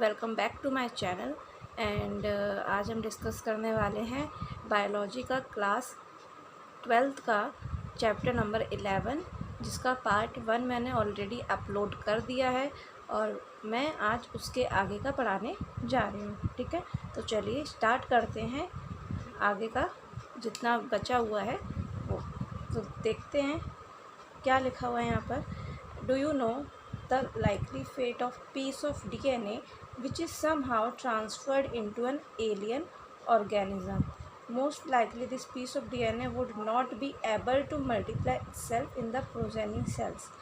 Welcome back to my channel. And आज हम discuss करने वाले हैं बायोलॉजी का क्लास 12th का चैप्टर नंबर 11, जिसका पार्ट 1 मैंने ऑलरेडी अपलोड कर दिया है और मैं आज उसके आगे का पढ़ाने जा रही हूँ। ठीक है, तो चलिए स्टार्ट करते हैं आगे का जितना बचा हुआ है वो। तो देखते हैं क्या लिखा हुआ है यहाँ पर। Do you know the likely fate of piece of DNA which is somehow transferred into an alien organism? Most likely this piece of DNA would not be able to multiply itself in the progeny cells.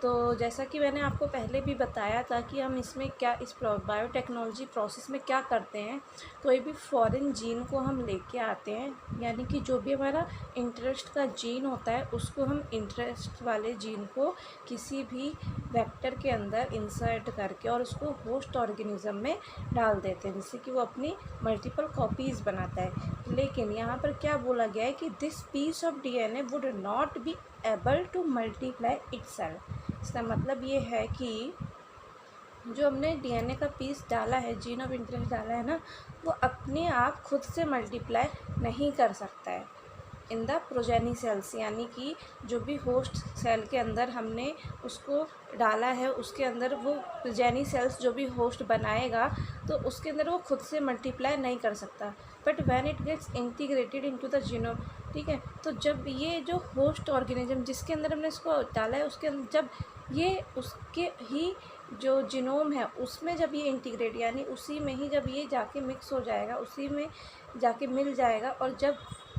तो जैसा कि मैंने आपको पहले भी बताया था कि हम इसमें क्या इस बायोटेक्नोलॉजी प्रोसेस में क्या करते हैं, कोई भी फॉरेन जीन को हम लेके आते हैं, यानी कि जो भी हमारा इंटरेस्ट का जीन होता है उसको हम इंटरेस्ट वाले जीन को किसी भी वेक्टर के अंदर इंसर्ट करके और उसको होस्ट ऑर्गेनिज्म में डाल देते हैं, जिससे कि वो अपनी मल्टीपल कॉपीज़ बनाता है। लेकिन यहाँ पर क्या बोला गया है कि this piece of DNA would not be able to multiply itself. इसका मतलब ये है कि जो हमने डीएनए का पीस डाला है, जीन ऑफ इंटरेस्ट डाला है ना, वो अपने आप खुद से मल्टीप्लाई नहीं कर सकता है इन द प्रोजेनी सेल्स, यानी कि जो भी होस्ट सेल के अंदर हमने उसको डाला है उसके अंदर वो प्रोजेनी सेल्स जो भी होस्ट बनाएगा तो उसके अंदर वो खुद से मल्टीप्लाई नहीं कर सकता। But when it gets integrated into the genome, ठीक है, तो जब ये जो होस्ट ऑर्गेनिज्म जिसके अंदर हमने इसको डाला है उसके अंदर जब ये उसके ही जो जीनोम है उसमें जब ये इंटीग्रेट, यानी उसी में ही जब ये जाके मिक्स हो जाएगा, उसी में जाके मिल जाएगा, और जब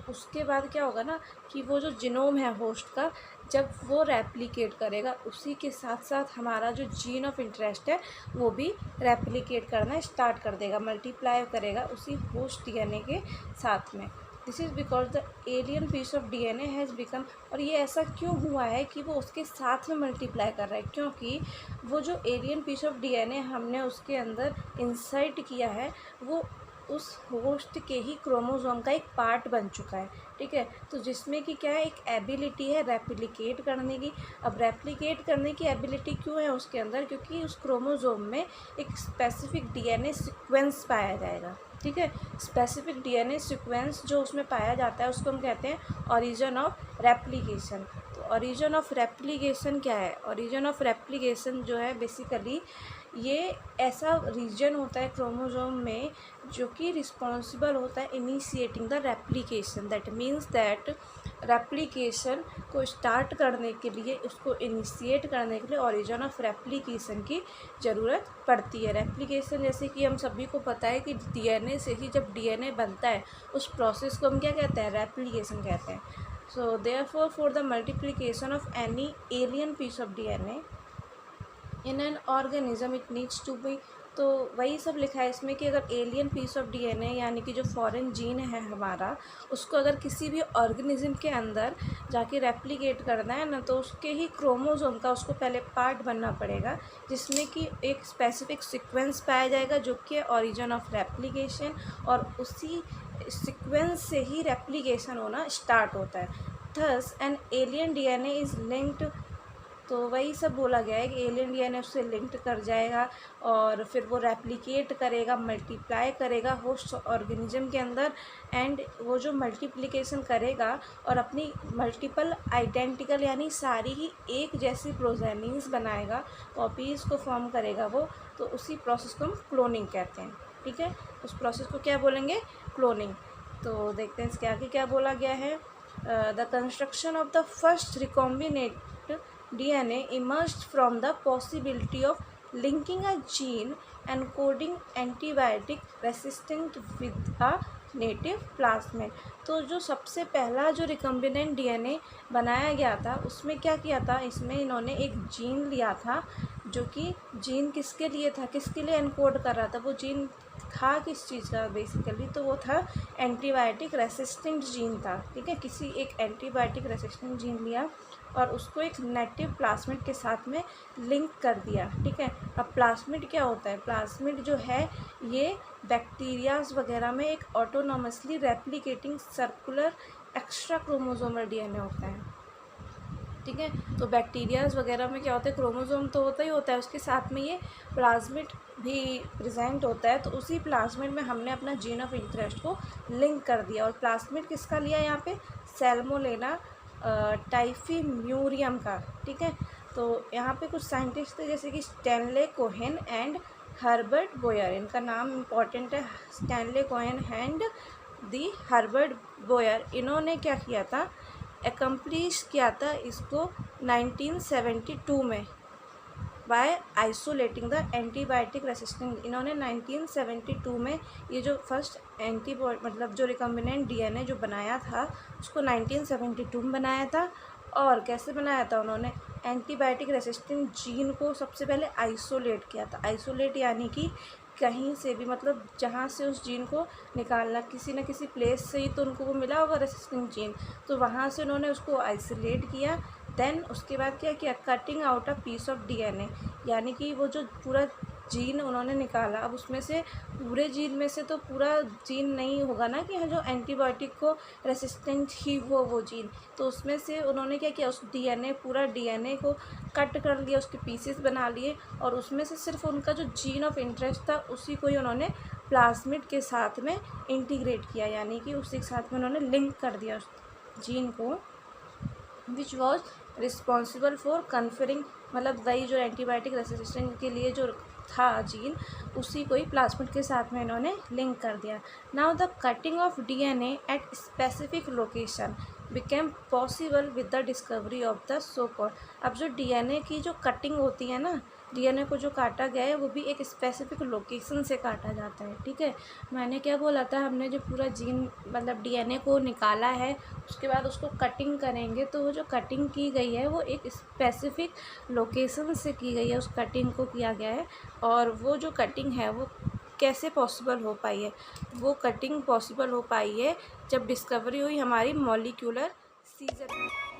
उसके बाद क्या होगा ना कि वो जो जीनोम है होस्ट का जब वो रेप्लिकेट करेगा उसी के साथ साथ हमारा जो जीन ऑफ इंटरेस्ट है वो भी रेप्लिकेट करना स्टार्ट कर देगा, मल्टीप्लाई करेगा उसी होस्ट डीएनए के साथ में। This is because the alien piece of DNA has become, और ये ऐसा क्यों हुआ है कि वो उसके साथ में मल्टीप्लाई कर रहा है, क्योंकि वो जो एलियन पीस ऑफ डीएनए हमने उसके अंदर इंसर्ट किया है वो उस होस्ट के ही क्रोमोसोम का एक पार्ट बन चुका है। ठीक है, तो जिसमें कि क्या है, एक एबिलिटी है रेप्लिकेट करने की। अब रेप्लिकेट करने की एबिलिटी क्यों है उसके अंदर, क्योंकि उस क्रोमोसोम में एक स्पेसिफिक डीएनए सीक्वेंस पाया जाएगा। ठीक है, स्पेसिफिक डीएनए सीक्वेंस जो उसमें पाया जाता है उसको हम कहते हैं ओरिजिन ऑफ रेप्लिकेशन। तो ओरिजिन ऑफ रेप्लिकेशन क्या है? ओरिजिन ऑफ रेप्लिकेशन जो है बेसिकली ये ऐसा रीजन होता है क्रोमोसोम में जो कि रिस्पॉन्सिबल होता है initiating the replication. That means that replication को स्टार्ट करने के लिए, उसको इनिशिएट करने के लिए ओरिजिन ऑफ रेप्लिकेशन की ज़रूरत पड़ती है। रेप्लिकेशन जैसे कि हम सभी को पता है कि डीएनए से ही जब डीएनए बनता है उस प्रोसेस को हम क्या कहते हैं? रेप्लिकेशन कहते हैं। So therefore for the multiplication of any alien piece of DNA in an organism it needs to be, तो वही सब लिखा है इसमें कि अगर एलियन पीस ऑफ डीएनए यानी कि जो फॉरेन जीन है हमारा, उसको अगर किसी भी ऑर्गेनिज्म के अंदर जाके रेप्लिकेट करना है ना, तो उसके ही क्रोमोसोम का उसको पहले पार्ट बनना पड़ेगा, जिसमें कि एक स्पेसिफिक सीक्वेंस पाया जाएगा जो कि ओरिजिन ऑफ रेप्लिकेशन, और उसी सीक्वेंस से ही रेप्लिकेशन होना स्टार्ट होता है। Thus an alien DNA is linked, तो वही सब बोला गया है कि एलियन डीएनए उससे लिंक्ड कर जाएगा और फिर वो रेप्लिकेट करेगा, मल्टीप्लाई करेगा होस्ट ऑर्गेनिज्म के अंदर, एंड वो जो मल्टीप्लिकेशन करेगा और अपनी मल्टीपल आइडेंटिकल यानी सारी ही एक जैसी प्रोजेनीज बनाएगा, कॉपीज़ को फॉर्म करेगा वो, तो उसी प्रोसेस को हम क्लोनिंग कहते हैं। ठीक है, उस प्रोसेस को क्या बोलेंगे? क्लोनिंग। तो देखते हैं इसके आगे क्या बोला गया है। The construction of the first recombinant DNA emerged from the possibility of linking a gene encoding antibiotic resistant with a native plasmid। तो जो सबसे पहला जो रिकम्बिनेंट डीएनए बनाया गया था उसमें क्या किया था, इसमें इन्होंने एक जीन लिया था जो कि जीन किसके लिए था, किसके लिए एनकोड कर रहा था, वो जीन था किस चीज़ का बेसिकली, तो वो था एंटीबायोटिक रेसिस्टेंट जीन था। ठीक है, किसी एक एंटीबायोटिक रेसिस्टेंट जीन लिया और उसको एक नेटिव प्लास्मिड के साथ में लिंक कर दिया। ठीक है, अब प्लास्मिड क्या होता है? प्लास्मिड जो है ये बैक्टीरियाज वगैरह में एक autonomously replicating circular extra chromosomal DNA होता है। ठीक है। तो बैक्टीरियाज वगैरह में क्या होता है, क्रोमोसोम तो होता ही होता है, उसके साथ में ये प्लाज्मिड भी प्रेजेंट होता है। तो उसी प्लाज्मिड में हमने अपना जीन ऑफ इंटरेस्ट को लिंक कर दिया। और प्लाज्मिड किसका लिया यहाँ पे, सैल्मोनेला टाइफीम्यूरियम का, ठीक है। तो यहाँ पे कुछ साइंटिस्ट थे जैसे कि Stanley Cohen and Herbert Boyer, इनका नाम इम्पॉर्टेंट है, Stanley Cohen and the Herbert Boyer. इन्होंने क्या किया था, एकम्प्लिश किया था इसको 1972 में by isolating the antibiotic resistant. इन्होंने 1972 में ये जो फर्स्ट मतलब जो रिकम्बिनेंट डीएनए जो बनाया था उसको 1972 में बनाया था। और कैसे बनाया था उन्होंने, एंटीबायोटिक रेसिस्टेंट जीन को सबसे पहले आइसोलेट किया था। आइसोलेट यानी कि कहीं से भी, मतलब जहाँ से उस जीन को निकालना, किसी न किसी प्लेस से ही तो उनको वो मिला होगा रेसिस्टेंट जीन, तो वहाँ से उन्होंने उसको आइसोलेट किया। देन उसके बाद क्या किया, cutting out a piece of DNA, यानी कि वो जो पूरा जीन उन्होंने निकाला, अब उसमें से पूरे जीन में से तो पूरा जीन नहीं होगा ना कि जो एंटीबायोटिक को रेसिस्टेंट ही हो वो जीन, तो उसमें से उन्होंने क्या किया, उस डीएनए पूरा डीएनए को कट कर लिया, उसके पीसेस बना लिए, और उसमें से सिर्फ उनका जो जीन ऑफ इंटरेस्ट था उसी को ही उन्होंने प्लाज्मिड के साथ में इंटीग्रेट किया, यानी कि उसी के साथ में उन्होंने लिंक कर दिया उस जीन को, which was responsible for conferring, मतलब वही जो एंटीबायोटिक रेसिस्टेंस के लिए जो था जीन, उसी को ही प्लाज्मिड के साथ में इन्होंने लिंक कर दिया। Now the cutting of DNA at specific location became possible with the discovery of the so called. अब जो डीएनए की जो कटिंग होती है ना, डीएनए को जो काटा गया है वो भी एक स्पेसिफिक लोकेशन से काटा जाता है, ठीक है। मैंने क्या बोला था, हमने जो पूरा जीन मतलब डीएनए को निकाला है, उसके बाद उसको कटिंग करेंगे, तो वो जो कटिंग की गई है वो एक स्पेसिफिक लोकेशन से की गई है, उस कटिंग को किया गया है। और वो जो कटिंग है वो कैसे पॉसिबल हो पाई है, वो कटिंग पॉसिबल हो पाई है जब डिस्कवरी हुई हमारी मॉलिक्यूलर सीजर।